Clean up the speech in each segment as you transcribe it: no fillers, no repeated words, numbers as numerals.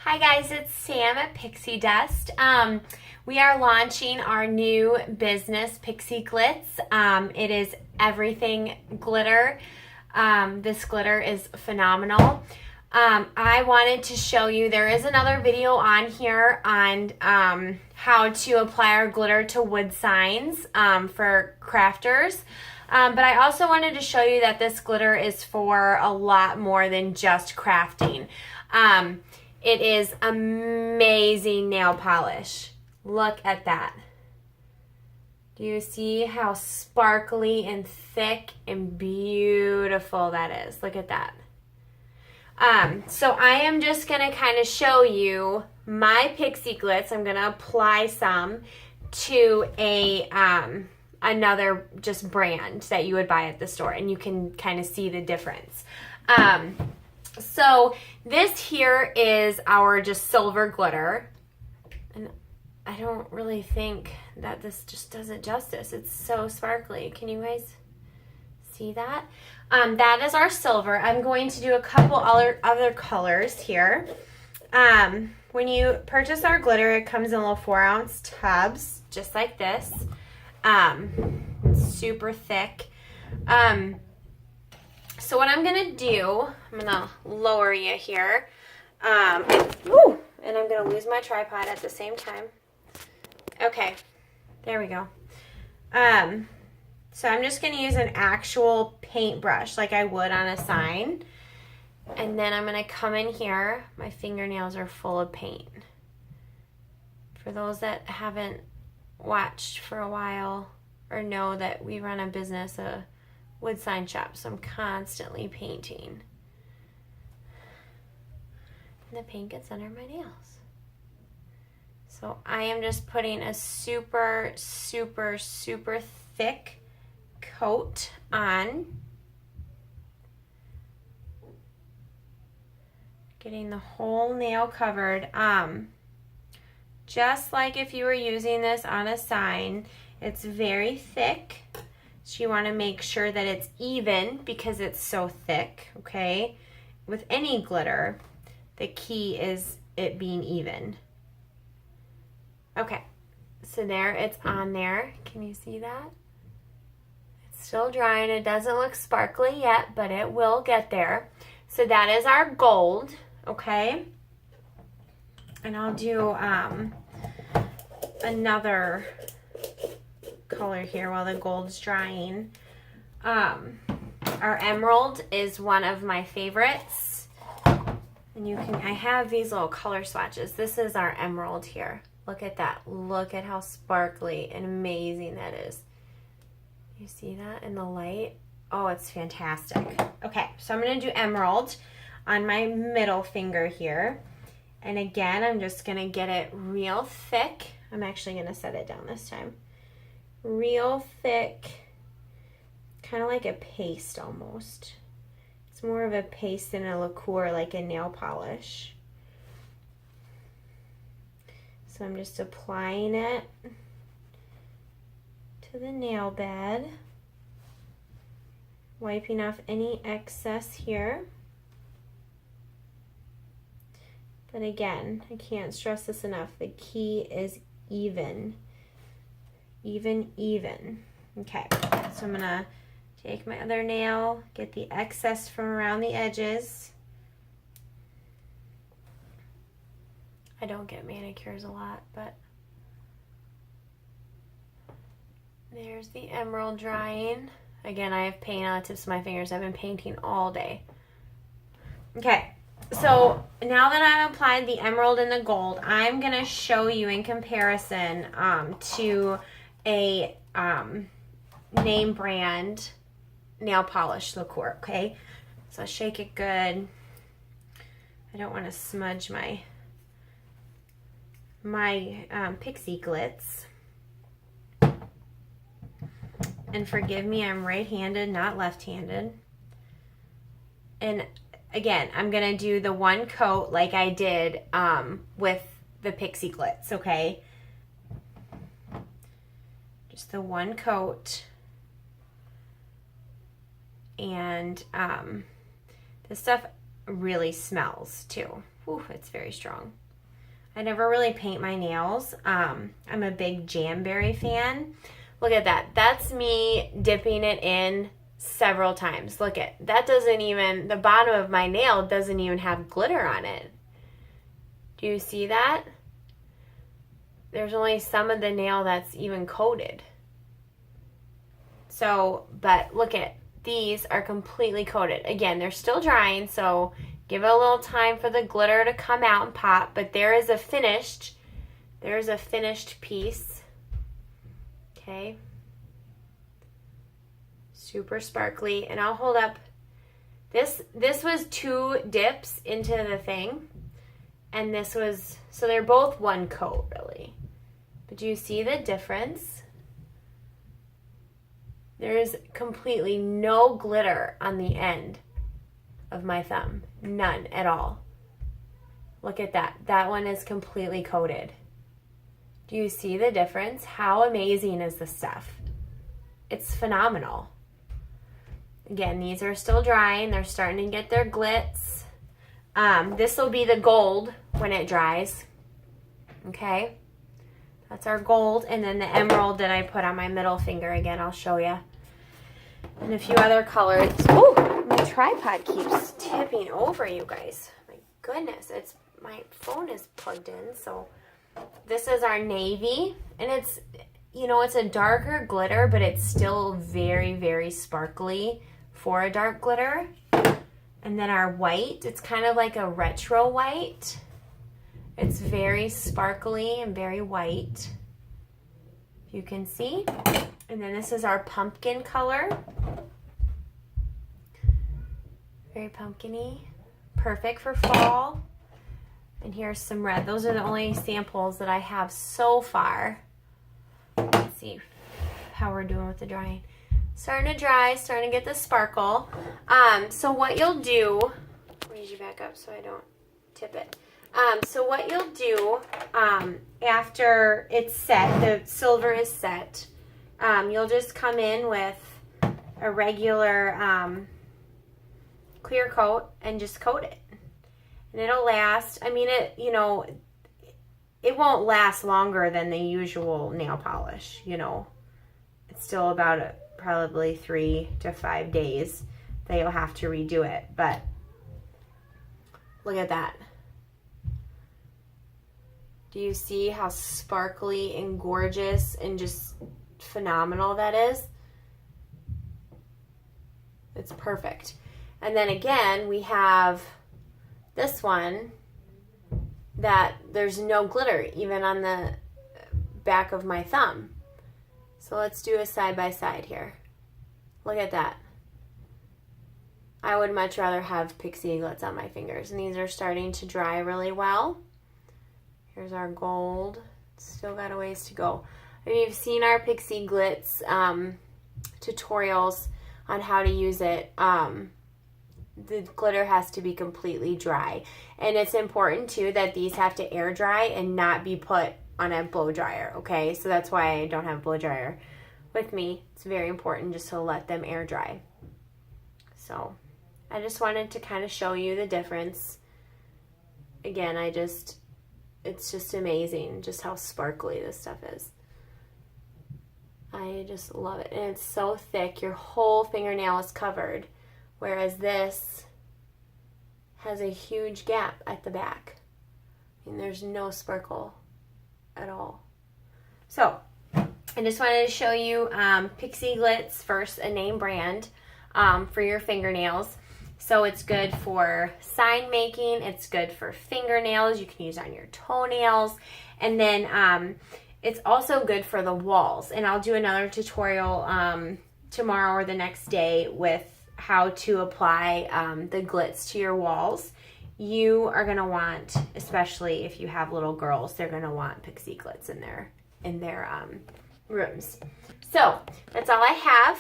Hi guys, it's Sam at Pixie Dust. We are launching our new business, Pixie Glitz. It is everything glitter. This glitter is phenomenal. I wanted to show you, there is another video on here on how to apply our glitter to wood signs for crafters. But I also wanted to show you that this glitter is for a lot more than just crafting. It is amazing nail polish. Look at that. Do you see how sparkly and thick and beautiful that is? Look at that. So I am just going to kind of show you my Pixie Glitz. I'm going to apply some to a another just brand that you would buy at the store, and you can kind of see the difference. So this here is our just silver glitter, and I don't really think that this just does it justice. It's so sparkly. Can you guys see that? That is our silver. I'm going to do a couple other colors here. When you purchase our glitter, it comes in little 4-ounce tubs, just like this. It's super thick. So what I'm going to do, I'm going to lower you here. And I'm going to lose my tripod at the same time. Okay, there we go. So I'm just going to use an actual paintbrush like I would on a sign. And then I'm going to come in here. My fingernails are full of paint. For those that haven't watched for a while or know that we run a business, a wood sign shop, so I'm constantly painting. And the paint gets under my nails. So I am just putting a super, super, super thick coat on. Getting the whole nail covered. Just like if you were using this on a sign, it's very thick. So you want to make sure that it's even because it's so thick, okay? With any glitter, the key is it being even. Okay, so there, it's on there. Can you see that? It's still drying. It doesn't look sparkly yet, but it will get there. So that is our gold, okay? And I'll do another color here while the gold's drying. Our emerald is one of my favorites. And I have these little color swatches. This is our emerald here. Look at that. Look at how sparkly and amazing that is. You see that in the light? Oh, it's fantastic. Okay, so I'm going to do emerald on my middle finger here. And again, I'm just going to get it real thick. I'm actually going to set it down this time. Real thick, kind of like a paste almost. It's more of a paste than a liqueur, like a nail polish. So I'm just applying it to the nail bed, wiping off any excess here. But again, I can't stress this enough. The key is even. Even. Okay, so I'm gonna take my other nail, get the excess from around the edges. I don't get manicures a lot, but there's the emerald drying. Again, I have paint on the tips of my fingers. I've been painting all day. Okay, so now that I've applied the emerald and the gold, I'm gonna show you in comparison to a name brand nail polish liqueur, okay? So I shake it good. I don't want to smudge my Pixie Glitz. And forgive me, I'm right-handed, not left-handed. And again, I'm gonna do the one coat like I did with the Pixie Glitz, okay? Just the one coat. And this stuff really smells too. whew, it's very strong. I never really paint my nails. I'm a big Jamberry fan. Look at that. That's me dipping it in several times. Look at that. Doesn't even, the bottom of my nail doesn't even have glitter on it. Do you see that? There's only some of the nail that's even coated. So, but look at, these are completely coated. Again, they're still drying, so give it a little time for the glitter to come out and pop, but there's a finished piece. Okay. Super sparkly. And I'll hold up, this was 2 dips into the thing, and this was, so they're both one coat really. But do you see the difference? There's completely no glitter on the end of my thumb. None at all. Look at that. That one is completely coated. Do you see the difference? How amazing is this stuff? It's phenomenal. Again, these are still drying. They're starting to get their glitz. This will be the gold when it dries. Okay? That's our gold. And then the emerald that I put on my middle finger. Again, I'll show you. And a few other colors. Oh, my tripod keeps tipping over, you guys. My goodness. My phone is plugged in. So this is our navy. And it's, you know, it's a darker glitter, but it's still very, very sparkly for a dark glitter. And then our white. It's kind of like a retro white. It's very sparkly and very white, if you can see. And then this is our pumpkin color. Very pumpkin-y. Perfect for fall. And here's some red. Those are the only samples that I have so far. Let's see how we're doing with the drying. Starting to dry, starting to get the sparkle. So what you'll do, raise you back up so I don't tip it. So what you'll do after it's set, the silver is set, you'll just come in with a regular clear coat and just coat it. And it'll last, I mean, you know, it won't last longer than the usual nail polish, you know. It's still about probably 3 to 5 days that you'll have to redo it. But look at that. Do you see how sparkly and gorgeous and just phenomenal that is? It's perfect. And then again, we have this one that there's no glitter even on the back of my thumb. So let's do a side by side here. Look at that. I would much rather have Pixie Glitz on my fingers, and these are starting to dry really well. Here's our gold. Still got a ways to go. If you've seen our Pixie Glitz tutorials on how to use it, the glitter has to be completely dry. And it's important too that these have to air dry and not be put on a blow dryer, okay? So that's why I don't have a blow dryer with me. It's very important just to let them air dry. So I just wanted to kind of show you the difference. Again, it's just amazing just how sparkly this stuff is. I just love it. And it's so thick, your whole fingernail is covered. Whereas this has a huge gap at the back. And there's no sparkle at all. So, I just wanted to show you Pixie Glitz, first a name brand for your fingernails. So it's good for sign making, it's good for fingernails, you can use on your toenails, and then it's also good for the walls. And I'll do another tutorial tomorrow or the next day with how to apply the glitz to your walls. You are going to want, especially if you have little girls, they're going to want Pixie Glitz in their rooms. So that's all I have.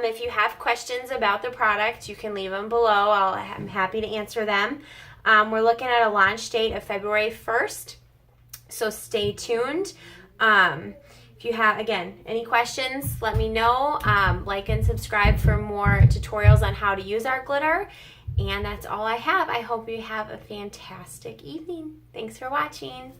If you have questions about the product, you can leave them below. I'm happy to answer them. We're looking at a launch date of February 1st, so stay tuned. If you have, again, any questions, let me know. Like and subscribe for more tutorials on how to use our glitter. And that's all I have. I hope you have a fantastic evening. Thanks for watching.